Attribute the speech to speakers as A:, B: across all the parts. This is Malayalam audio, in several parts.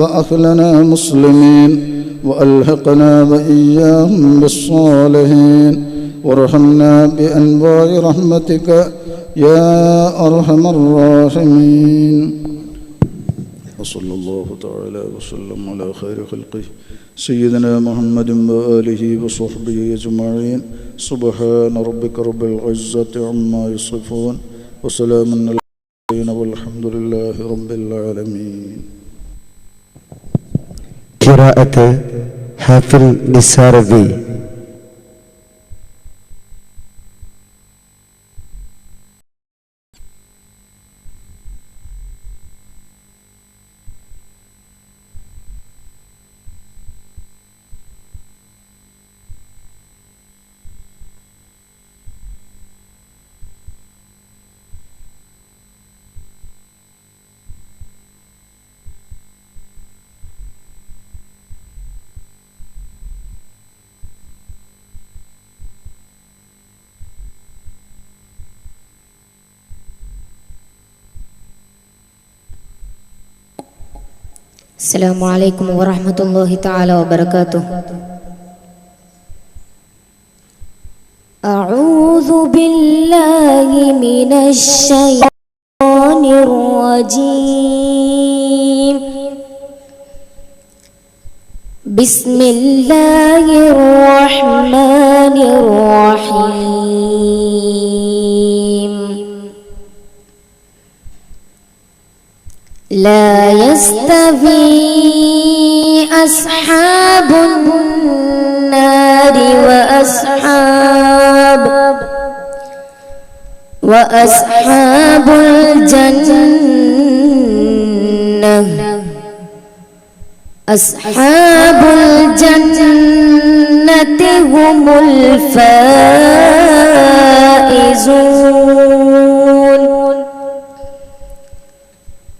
A: وأهلنا مسلمين وألحقنا وإياهم بالصالحين وارحمنا بأنواع رحمتك يا أرحم الراحمين. وصلى الله تعالى وسلم على خير خلقه سيدنا محمد وآله وصحبه أجمعين. سبحان ربك رب العزة عما يصفون وسلام على المرسلين والحمد لله رب العالمين.
B: قراءة حافظ نساروي.
C: السلام عليكم ورحمة الله تعالى وبركاته. أعوذ بالله من الشيطان الرجيم. بسم الله الرحمن الرحيم. لا يستوي أصحاب النار وأصحاب الجنة. أصحاب الجنة هم الفائزون.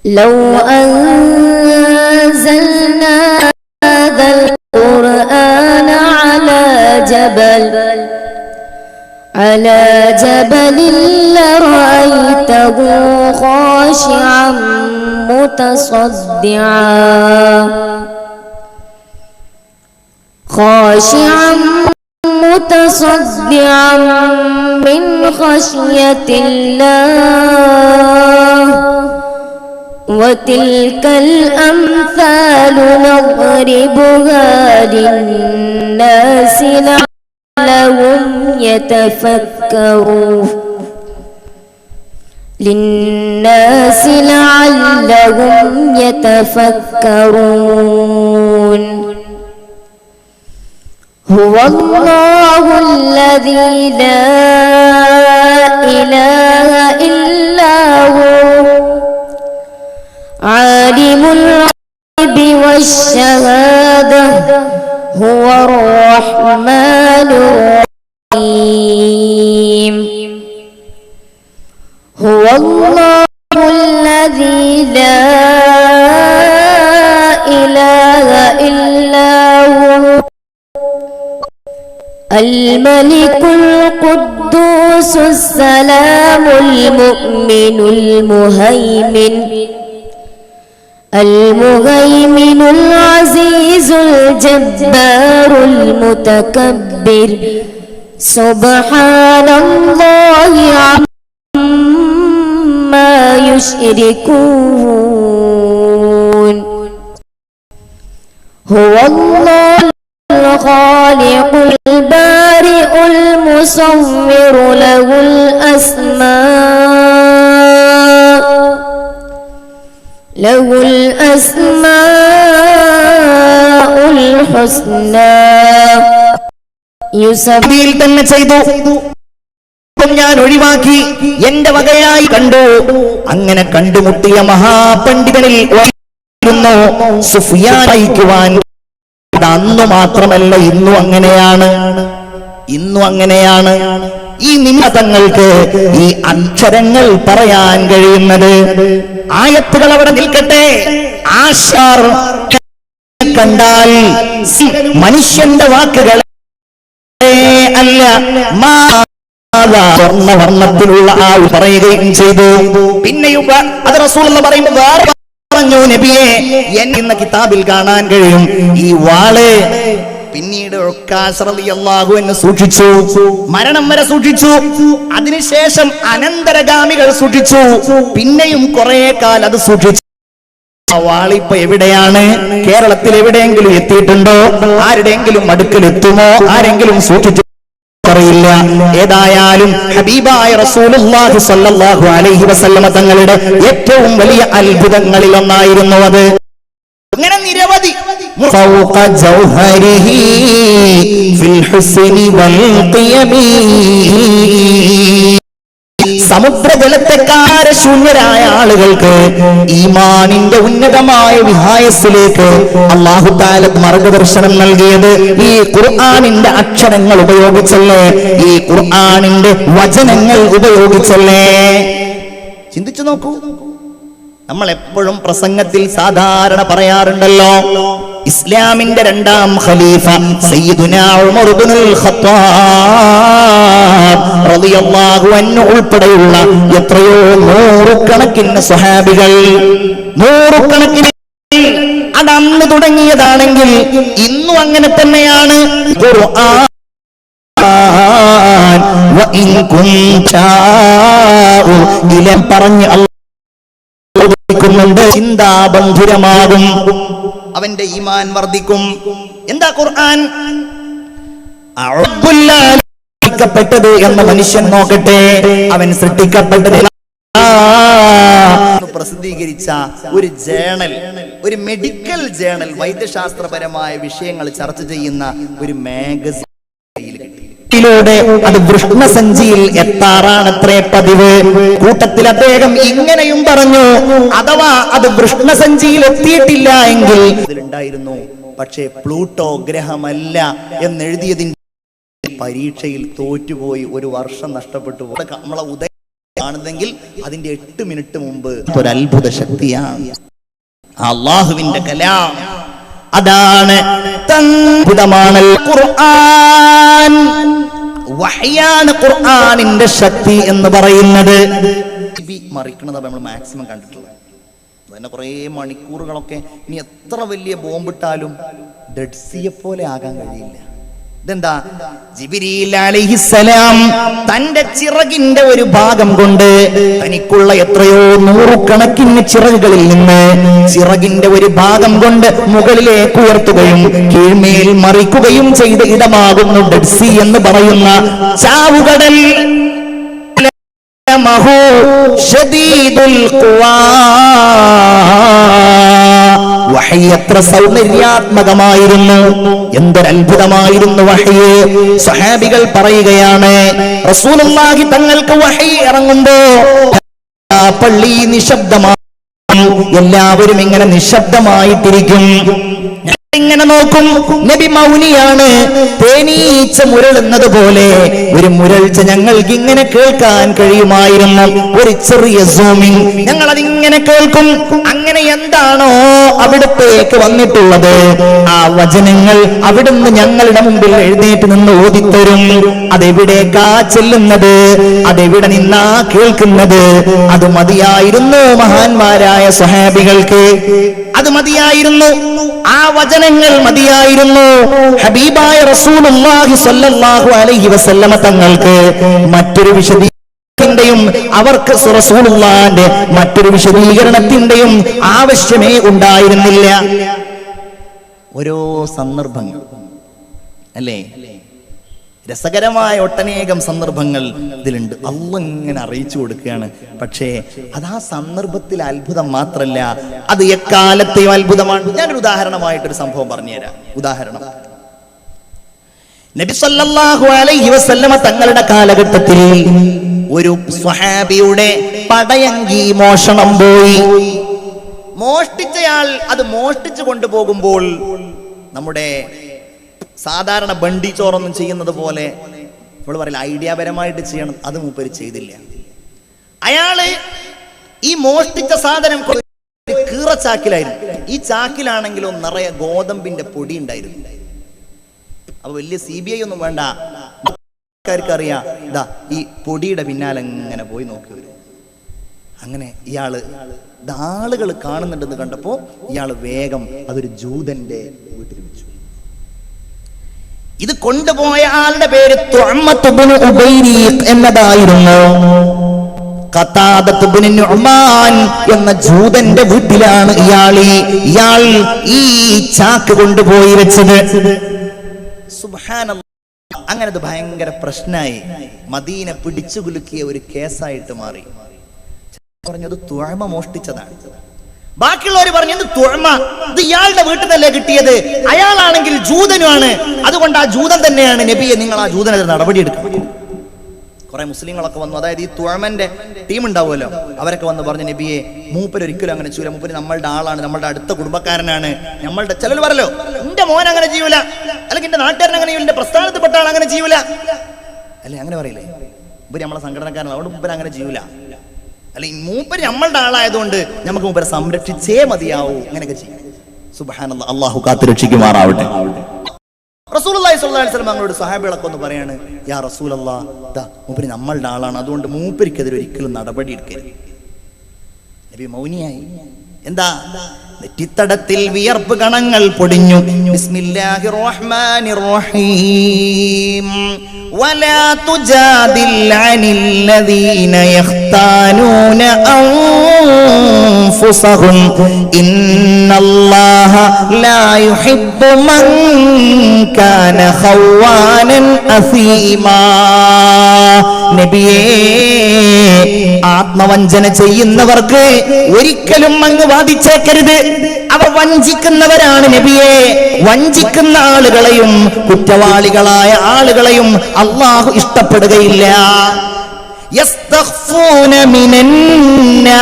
C: لو أنزلنا هذا القرآن على جبل لرأيته خاشعا متصدعا من خشية الله. وتلك الأمثال نضربها للناس لعلهم يتفكرون. هو الله الذي لا إله إلا هو عالم الغيب والشهادة هو الرحمن الرحيم. هو الله الذي لا إله إلا هو الملك القدوس السلام المؤمن المهيمن العزيز الجبار المتكبر. سبحان الله عما يشركون. هو الله الخالق البارئ المصور له الأسماء الحسنى.
D: യുസബിൽ തന്നെ ചെയ്തു, ഞാൻ ഒഴിവാക്കി എന്റെ വകയായി കണ്ടു. അങ്ങനെ കണ്ടുമുട്ടിയ മഹാപണ്ഡിതനിൽ സുഫിയാൻ അയക്കുവാൻ. അന്നു മാത്രമല്ല, ഇന്നും അങ്ങനെയാണ്. ഈ നിമിഷങ്ങൾക്ക് ഈ അക്ഷരങ്ങൾ പറയാൻ കഴിയുന്നത്. ആയത്തുകൾ അവിടെ നിൽക്കട്ടെ. ആശാർ കണ്ടാൽ മനുഷ്യന്റെ വാക്കുകൾ അല്ല, സ്വർണ്ണവർണ്ണത്തിലുള്ള ആൾ പറയുകയും ചെയ്തു. പിന്നെയും അത് റസൂൽ പറയുമ്പോൾ വേറെ പറഞ്ഞു, നബിയെ എന്ന കിതാബിൽ കാണാൻ കഴിയും ഈ വാള് പിന്നീട് സൂക്ഷിച്ചു, മരണം വരെ സൂക്ഷിച്ചു. അതിനുശേഷം അനന്തരഗാമികൾ സൂക്ഷിച്ചു, പിന്നെയും കുറെ കാലം അത് സൂക്ഷിച്ചു. വാളിപ്പോ എവിടെയാണ്? കേരളത്തിൽ എവിടെയെങ്കിലും എത്തിയിട്ടുണ്ടോ? ആരുടെയെങ്കിലും അടുക്കൽ എത്തുമോ? ആരെങ്കിലും സൂക്ഷിച്ചു അറിയില്ല. ഏതായാലും ഹബീബായ റസൂലുള്ളാഹി സ്വല്ലല്ലാഹു അലൈഹി വസല്ലമ തങ്ങളുടെ ഏറ്റവും വലിയ അത്ഭുതങ്ങളിൽ ഒന്നായിരുന്നു അത്. അങ്ങനെ നിരവധി ഫൗഖ ജൗഹരിഹി ഫിൽ ഹുസ്നി വൽ ഖിയമി, സമുദ്രജലത്തെക്കാര ശൂന്യരായ ആളുകൾക്ക് ഈമാനിന്റെ ഉന്നതമായ വിഹായസിലേക്ക് അല്ലാഹു തആല മാർഗദർശനം നൽകിയത് ഈ ഖുർആനിന്റെ അക്ഷരങ്ങൾ ഉപയോഗിച്ചല്ലേ, ഈ ഖുർആനിന്റെ വചനങ്ങൾ ഉപയോഗിച്ചല്ലേ. ചിന്തിച്ചു നോക്കൂ. നമ്മൾ എപ്പോഴും പ്രസംഗത്തിൽ സാധാരണ പറയാറുണ്ടല്ലോ, ഇസ്ലാമിന്റെ രണ്ടാം ഖലീഫ സയ്യിദുനാ ഉമർ ഇബ്നുൽ ഖത്താബ് റളിയല്ലാഹു അൻഹു ഉൾപ്പെടെയുള്ള എത്രയോ നൂറുകണക്കിന് സ്വഹാബികൾ, നൂറുകണക്കിന് അത് അന്ന് തുടങ്ങിയതാണെങ്കിൽ ഇന്നും അങ്ങനെ തന്നെയാണ്. ഖുർആൻ വഇൻ കുൻതാഉ ഇലം പറഞ്ഞ് ചിന്താബന്ധുരമാകും, അവന്റെ ഈമാൻ വർദ്ധിക്കും. എന്താ ഖുർആൻ സൃഷ്ടിക്കപ്പെട്ടത് എന്ന് മനുഷ്യൻ നോക്കട്ടെ. അവൻ സൃഷ്ടിക്കപ്പെട്ടത് പ്രസിദ്ധീകരിച്ച ഒരു ജേണൽ, ഒരു മെഡിക്കൽ ജേണൽ, വൈദ്യശാസ്ത്രപരമായ വിഷയങ്ങൾ ചർച്ച ചെയ്യുന്ന ഒരു മാഗസിൻ ിലൂടെ അത് വൃഷ്ണസഞ്ചിയിൽ എത്താറാണത്രേ പതിവ്. കൂട്ടത്തിൽ അദ്ദേഹം ഇങ്ങനെയും പറഞ്ഞു, അഥവാ അത് വൃഷ്ണസഞ്ചിയിൽ എത്തിയിട്ടില്ല എങ്കിൽ അതിലുണ്ടായിരുന്നു, പക്ഷേ പ്ലൂട്ടോ ഗ്രഹമല്ല എന്നെഴുതിയതിന്റെ പരീക്ഷയിൽ തോറ്റുപോയി, ഒരു വർഷം നഷ്ടപ്പെട്ടു. നമ്മളെ ഉദയം കാണുന്നെങ്കിൽ അതിന്റെ 8 മിനിറ്റ് മുമ്പ് ഒരു അത്ഭുത ശക്തിയാണ് അല്ലാഹുവിന്റെ കലാം. അതാണ് തൻപുതമാണൽ ഖുർആൻ, വഹ്യാണ് ഖുർആനിന്റെ ശക്തി എന്ന് പറയുന്നത്. മറിക്കണതാണ് നമ്മൾ മാക്സിമം കണ്ടിട്ടുള്ളത്. അതന്നെ കുറേ മണിക്കൂറുകളൊക്കെ ഇനി എത്ര വലിയ ബോംബിട്ടാലും ഡെഡ് സീയെ പോലെ ആകാൻ കഴിയില്ല. ഇതെന്താ? ജിബ്രീൽ അലൈഹിസ്സലാം തന്റെ ചിറകിന്റെ ഒരു ഭാഗം കൊണ്ട് തനിക്കുള്ള എത്രയോ നൂറുകണക്കിന് ചിറകുകളിൽ നിന്ന് ചിറകിന്റെ ഒരു ഭാഗം കൊണ്ട് മുകളിലേക്ക് ഉയർത്തുകയും കീഴ്മേൽ മറിക്കുകയും ചെയ്ത ഇടമാകുന്നു ഡെഡ് സീ എന്ന് പറയുന്ന ചാവുകടൽ. വഹി എത്ര സൗന്ദര്യാത്മകമായിരുന്നു, എന്തൊരത്ഭുതമായിരുന്നു വഹി. സ്വഹാബികൾ പറയുകയാണ്, റസൂലുള്ളാഹി തങ്ങൾക്ക് വഹി ഇറങ്ങുമ്പോ പള്ളി നിശബ്ദമായി, എല്ലാവരും ഇങ്ങനെ നിശബ്ദമായിട്ടിരിക്കും. ഇങ്ങനെ നോക്കും, നബി മൗനിയാണ്. തേനീച്ച മുരളുന്നത് പോലെ ഒരു മുരൾച്ച ഞങ്ങൾക്ക് ഇങ്ങനെ കേൾക്കാൻ കഴിയുമായിരുന്നു. ഒരു ചെറിയ സൂമിങ് ഞങ്ങൾ അതിങ്ങനെ കേൾക്കും. അങ്ങനെ എന്താണോ അവിടത്തേക്ക് വന്നിട്ടുള്ളത്, ആ വചനങ്ങൾ അവിടുന്ന് ഞങ്ങളുടെ മുമ്പിൽ എഴുന്നേറ്റ് നിന്ന് ഓതിത്തരും. അതെവിടേക്കാ ചെല്ലുന്നത്, അതെവിടെ നിന്നാ കേൾക്കുന്നത്, അത് മതിയായിരുന്നു മഹാന്മാരായ സ്വഹാബികൾക്ക്. അത് മതിയായിരുന്നു, ആ വചനങ്ങൾ മതിയായിരുന്നു. ഹബീബായ റസൂലുള്ളാഹി സ്വല്ലല്ലാഹു അലൈഹി വസല്ലമ തങ്ങൾക്ക് മറ്റൊരു വിശദീകരണത്തിന്റെയും അവർക്ക് റസൂലുള്ളാഹിന്റെ മറ്റൊരു വിശദീകരണത്തിന്റെയും ആവശ്യമേ ഉണ്ടായിരുന്നില്ല. ഓരോ സന്ദർഭങ്ങൾ അല്ലേ, രസകരമായ ഒട്ടനേകം സന്ദർഭങ്ങൾ ഇതിലുണ്ട്. അല്ലാഹ് ഇങ്ങനെ അറിയിച്ചു കൊടുക്കുകയാണ്. പക്ഷേ അത് ആ സന്ദർഭത്തിൽ അത്ഭുതം മാത്രമല്ല, അത് എക്കാലത്തെയും അത്ഭുതമാണ്. ഞാനൊരു ഉദാഹരണമായിട്ടൊരു സംഭവം പറഞ്ഞുതരാം. ഉദാഹരണം, നബി സല്ലല്ലാഹു അലൈഹി വസല്ലമ തങ്ങളുടെ കാലഘട്ടത്തിൽ ഒരു സ്വഹാബിയുടെ പടയങ്കി മോഷണം പോയി. മോഷ്ടിച്ചയാൾ അത് മോഷ്ടിച്ചു കൊണ്ടുപോകുമ്പോൾ നമ്മുടെ സാധാരണ ബണ്ടി ചോറൊന്നും ചെയ്യുന്നത് പോലെ നമ്മൾ പറയില്ല, ഐഡിയാപരമായിട്ട് ചെയ്യണം, അത് മൂപ്പര് ചെയ്തില്ല. അയാള് ഈ മോഷ്ടിച്ച സാധനം കീറച്ചാക്കിലായിരുന്നു. ഈ ചാക്കിലാണെങ്കിലോ നിറയെ ഗോതമ്പിന്റെ പൊടി ഉണ്ടായിരുന്നു. അപ്പൊ വലിയ CBI ഒന്നും വേണ്ട, ആൾക്കാർക്കറിയാം. ഇതാ ഈ പൊടിയുടെ പിന്നാലെ ഇങ്ങനെ പോയി നോക്കി വരും. അങ്ങനെ ഇയാള് ആളുകൾ കാണുന്നുണ്ടെന്ന് കണ്ടപ്പോൾ ഇയാൾ വേഗം അതൊരു ജൂതന്റെ വീട്ടിൽ വെച്ചു. ഇത് കൊണ്ടുപോയ ആളുടെ പേര് തുഅമത്ത് ഇബ്നു ഉബൈരീഖ് എന്നതായിരുന്നു. ഖതാദത്ത് ഇബ്നു നുഅ്മാൻ എന്ന ജൂതന്റെ വീട്ടിലാണ് ഇയാൾ ഈ ചാക്ക് കൊണ്ടുപോയി വെച്ചത്. സുബ്ഹാനല്ലാഹ്. അങ്ങനെ അത് ഭയങ്കര പ്രശ്നമായി, മദീന പിടിച്ചു കുലുക്കിയ ഒരു കേസായിട്ട് മാറി. പറഞ്ഞത് തുഅമ മോഷ്ടിച്ചതാണ്. ബാക്കിയുള്ളവർ പറഞ്ഞു തുഅമ ഇത് ഇയാളുടെ വീട്ടിൽ നിന്നല്ലേ കിട്ടിയത്, അയാളാണെങ്കിൽ ജൂതനുമാണ്, അതുകൊണ്ട് ആ ജൂതൻ തന്നെയാണ് നബിയെ, നിങ്ങൾ ആ ജൂതനെതിരെ നടപടിയെടുക്കും. കുറെ മുസ്ലിങ്ങളൊക്കെ വന്നു, അതായത് ഈ തുഅമന്റെ ടീം ഉണ്ടാവുമല്ലോ, അവരൊക്കെ വന്ന് പറഞ്ഞു നബിയെ, മൂപ്പര് ഒരിക്കലും അങ്ങനെ ചെയ്യൂല, മൂപ്പര് നമ്മളുടെ ആളാണ്, നമ്മളുടെ അടുത്ത കുടുംബക്കാരനാണ്, നമ്മളുടെ ചിലർ പറയല്ലോ എന്റെ മോൻ അങ്ങനെ ചെയ്യൂല, അല്ലെങ്കിൽ എന്റെ നാട്ടുകാരൻ അങ്ങനെ ചെയ്യൂല, എന്റെ പ്രസ്ഥാനത്തിൽപ്പെട്ട ആൾ അങ്ങനെ ചെയ്യൂല അല്ലെ, അങ്ങനെ പറയില്ലേ, മൂപ്പര് നമ്മളെ സംഘടനക്കാരനാണ്, അതുകൊണ്ട് മൂപ്പര് അങ്ങനെ ചെയ്യൂല, അല്ലെങ്കിൽ മൂപ്പര് നമ്മളുടെ ആളായതുകൊണ്ട് നമുക്ക് മൂപ്പരെ സംരക്ഷിച്ചേ മതിയാവൂ, അങ്ങനെയൊക്കെ ചെയ്യും. സുബ്ഹാനല്ലാഹ്, അല്ലാഹു കാത്തുരക്ഷിക്കുമാറാവട്ടെ. റസൂലുള്ളാഹി സ്വല്ലല്ലാഹു അലൈഹി വസല്ലം ഞങ്ങളോട് സ്വഹാബികളൊക്കെ ഒന്ന് പറയാണ്, യാ റസൂലല്ലാഹ്, ദാ മൂപ്പര് നമ്മളുടെ ആളാണ്, അതുകൊണ്ട് മൂപ്പരിക്കെതിരെ ഒരിക്കലും നടപടി എടുക്കരുത്. നബി മൗനിയായി. എന്താ? നെറ്റിത്തടത്തിൽ വിയർപ്പ് കണങ്ങൾ പൊടിഞ്ഞു. ബിസ്മില്ലാഹിർ റഹ്മാനിർ റഹീം. വലാ തുജാദിൽ അനിൽ ലദീന യഖ്താനൂന അൻഫുസഹും ഇന്നല്ലാഹ ലാ യുഹിബ്ബു മൻ കാന ഖവാനൻ അസീമാ. നബിയേ, ആത്മവഞ്ചന ചെയ്യുന്നവർക്ക് ഒരിക്കലും അങ്ങ് വാദിച്ചേക്കരുത്, അവർ വഞ്ചിക്കുന്നവരാണ് നബിയെ. വഞ്ചിക്കുന്ന ആളുകളെയും കുറ്റവാളികളായ ആളുകളെയും അല്ലാഹു ഇഷ്ടപ്പെടുകയില്ല. യസ്തഖ്ഫൂന മിനന്നാസ്,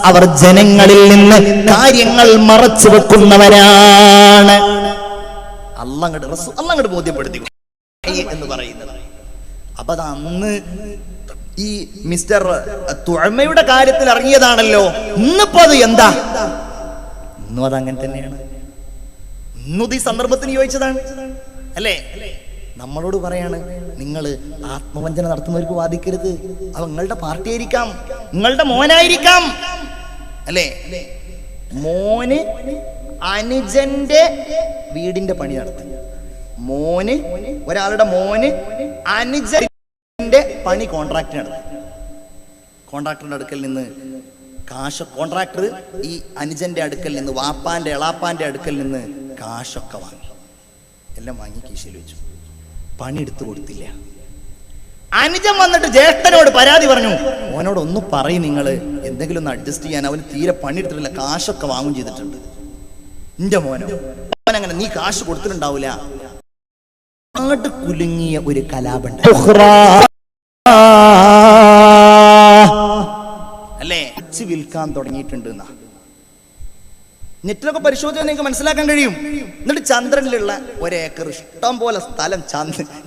D: അവർ ജനങ്ങളിൽ നിന്ന് കാര്യങ്ങൾ മറച്ചു വെക്കുന്നവരാണ്. അള്ളാഹ് ബോധ്യപ്പെടുത്തി എന്ന് പറയുന്നത്. അപ്പൊ അത് അന്ന് ഈ മിസ്റ്റർ തുഅമയുടെ കാര്യത്തിൽ ഇറങ്ങിയതാണല്ലോ. ഇന്നിപ്പോ അത് എന്താ? ഇന്നും അത് അങ്ങനെ തന്നെയാണ്. ഇന്നും ഈ സന്ദർഭത്തിന് യോജിച്ചതാണ് അല്ലേ? നമ്മളോട് പറയാണ്, നിങ്ങൾ ആത്മവഞ്ചന നടത്തുന്നവർക്ക് വാദിക്കരുത്, അത് നിങ്ങളുടെ പാർട്ടി ആയിരിക്കാം, നിങ്ങളുടെ മോനായിരിക്കാം അല്ലേ? മോന് അനുജന്റെ വീടിന്റെ പണി നടത്തി, ഒരാളുടെ മോന് അനുജന്റെ പണി കോൺട്രാക്ട് നടത്തി. കോൺട്രാക്ടറുടെ അടുക്കൽ നിന്ന് കോൺട്രാക്ടർ ഈ അനുജന്റെ അടുക്കൽ നിന്ന്, വാപ്പാന്റെ എളാപ്പാന്റെ അടുക്കൽ നിന്ന് കാശൊക്കെ വാങ്ങി, എല്ലാം വാങ്ങി കീശയിൽ വെച്ചു. പണിയെടുത്തു കൊടുത്തില്ല. അനുജൻ വന്നിട്ട് ജ്യേഷ്ഠനോട് പരാതി പറഞ്ഞു, മോനോട് ഒന്ന് പറയും, നിങ്ങൾ എന്തെങ്കിലും ഒന്ന് അഡ്ജസ്റ്റ് ചെയ്യാൻ, അവന് തീരെ പണിയെടുത്തിട്ടില്ല, കാശൊക്കെ വാങ്ങും ചെയ്തിട്ടുണ്ട്. എന്റെ മോനോ, അവനങ്ങനെ നീ കാശ് കൊടുത്തിട്ടുണ്ടാവില്ല. അങ്ങോട്ട് കുലുങ്ങിയ ഒരു കലാപുണ്ട് അല്ലേ, വിൽക്കാൻ തുടങ്ങിയിട്ടുണ്ട്. നെറ്റിലൊക്കെ പരിശോധിച്ചാൽ നിങ്ങൾക്ക് മനസ്സിലാക്കാൻ കഴിയും. എന്നിട്ട് ചന്ദ്രനിലുള്ള ഒരേക്കർ ഇഷ്ടം പോലെ സ്ഥലം,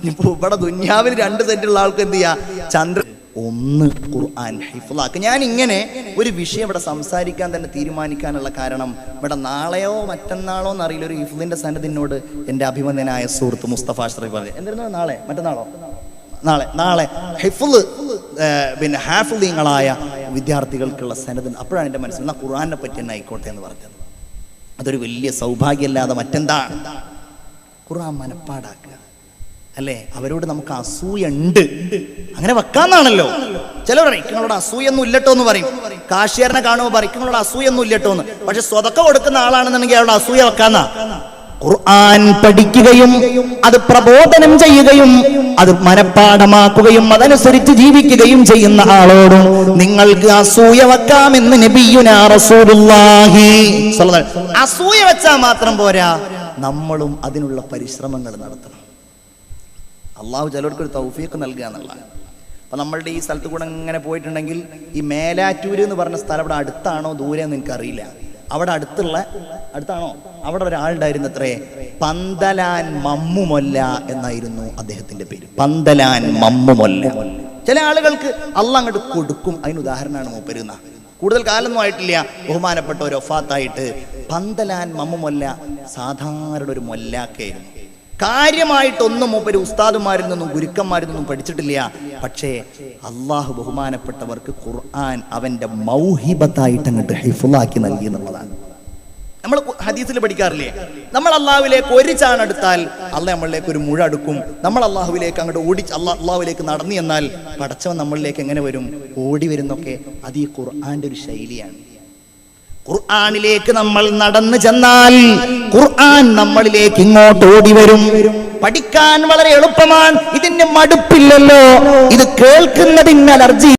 D: ഇപ്പൊ ഇവിടെ ദുന്യാവിൽ 2 സെന്റുള്ള ആൾക്ക് എന്ത് ചെയ്യാ, ചന്ദ്രൻ ഒന്ന് ഖുർആൻ ഹിഫ്ളാക്ക്. ഞാൻ ഇങ്ങനെ ഒരു വിഷയം ഇവിടെ സംസാരിക്കാൻ തന്നെ തീരുമാനിക്കാനുള്ള കാരണം, ഇവിടെ നാളെയോ മറ്റന്നാളോ എന്നറിയില്ല, ഒരു ഹിഫ്ളിന്റെ സന്നദ്ധിനോട് എൻ്റെ അഭിമന്യനായ സുഹൃത്ത് മുസ്തഫ ഷറീഫ് പറഞ്ഞു, എന്തായിരുന്നു നാളെ ഹിഫ്ള് പിന്നെ ഹാഫിളീങ്ങളായ വിദ്യാർത്ഥികൾക്കുള്ള സന്നദ്ധ. അപ്പോഴാണ് എൻ്റെ മനസ്സിൽ ഖുർആനെ പറ്റി തന്നെ ആയിക്കോട്ടെ എന്ന് പറഞ്ഞത്. അതൊരു വലിയ സൗഭാഗ്യമല്ലാതെ മറ്റെന്താണ്? ഖുർആൻ മനപ്പാടാക്കുക അല്ലേ? അവരോട് നമുക്ക് അസൂയ ഉണ്ട്, അങ്ങനെ വെക്കാന്നാണല്ലോ. ചിലർ പറയും നിങ്ങളോട് അസൂയൊന്നും ഇല്ലട്ടോ എന്ന് പറയും. കാശിയറിനെ കാണുമ്പോൾ പറയും നിങ്ങളോട് അസൂയൊന്നും ഇല്ലട്ടോ എന്ന്. പക്ഷെ സ്വതക്ക കൊടുക്കുന്ന ആളാണെന്നുണ്ടെങ്കിൽ അവരുടെ അസൂയ വെക്കാന്നാ. ഖുർആൻ പഠിക്കുകയും അത് പ്രബോധനം ചെയ്യുകയും അത് മനപ്പാഠമാക്കുകയും അതനുസരിച്ച് ജീവിക്കുകയും ചെയ്യുന്ന ആളോടും നിങ്ങൾക്ക് അസൂയ വെക്കാമെന്ന് നബിയുനാ റസൂലുള്ളാഹി സ്വല്ലല്ലാഹു അലൈഹി വസല്ലം. അസൂയ വെച്ചാൽ മാത്രം പോരാ, നമ്മളും അതിനുള്ള പരിശ്രമങ്ങൾ നടത്തണം. അള്ളാഹു ചിലർക്കൊരു തൗഫീഖ് നൽകുക എന്നുള്ളതാണ്. അപ്പൊ നമ്മളുടെ ഈ സ്ഥലത്ത് കൂടെ ഇങ്ങനെ പോയിട്ടുണ്ടെങ്കിൽ, ഈ മേലാറ്റൂര് എന്ന് പറഞ്ഞ സ്ഥലം ഇവിടെ അടുത്താണോ ദൂരെ എന്ന് എനിക്കറിയില്ല. അവിടെ അടുത്താണോ? അവിടെ ഒരാളുണ്ടായിരുന്നു, അത്രേ, പന്തലാൻ മമ്മുമൊല്ല എന്നായിരുന്നു അദ്ദേഹത്തിന്റെ പേര്. പന്തലാൻ മമ്മുമൊല്ല. ചില ആളുകൾക്ക് അള്ളാഹ് അങ്ങോട്ട് കൊടുക്കും. അതിന് ഉദാഹരണമാണ് മൂപ്പരുന്ന. കൂടുതൽ കാലമൊന്നും ആയിട്ടില്ല, ബഹുമാനപ്പെട്ട ഒരു വഫാത്തായിട്ട്. പന്തലാൻ മമ്മുമൊല്ല സാധാരണ ഒരു മൊല്ലാക്കയായിരുന്നു. കാര്യമായിട്ടൊന്നും മൂപ്പര് ഉസ്താദുമാരിൽ നിന്നും ഗുരുക്കന്മാരിൽ നിന്നും പഠിച്ചിട്ടില്ല. പക്ഷേ അള്ളാഹു ബഹുമാനപ്പെട്ടവർക്ക് ഖുർആൻ അവന്റെ മൗഹിബത്തായിട്ട് അങ്ങോട്ട് ഹിഫ്ളാക്കി നൽകി എന്നുള്ളതാണ്. നമ്മൾ ഹദീസിൽ പഠിക്കാറില്ലേ, നമ്മൾ അള്ളാഹുവിലേക്ക് ഒരു ചാണെടുത്താൽ അള്ളാഹ് നമ്മളിലേക്ക് ഒരു മുഴ അടുക്കും. നമ്മൾ അള്ളാഹുവിലേക്ക് അങ്ങോട്ട് അള്ളാഹുവിലേക്ക് നടന്നു എന്നാൽ പടച്ചവൻ നമ്മളിലേക്ക് എങ്ങനെ വരും? ഓടി വരുന്നൊക്കെ. അത് ഈ ഖുർആന്റെ ഒരു ശൈലിയാണ്. ഖുർആനിലേക്ക് നമ്മൾ നടന്നു ചെന്നാൽ ഖുർആൻ നമ്മളിലേക്ക് ഇങ്ങോട്ട് ഓടി വരും. പഠിക്കാൻ വളരെ എളുപ്പമാണ്, ഇതിന് മടുപ്പില്ലല്ലോ. ഇത് കേൾക്കുന്നതിന് അലർജി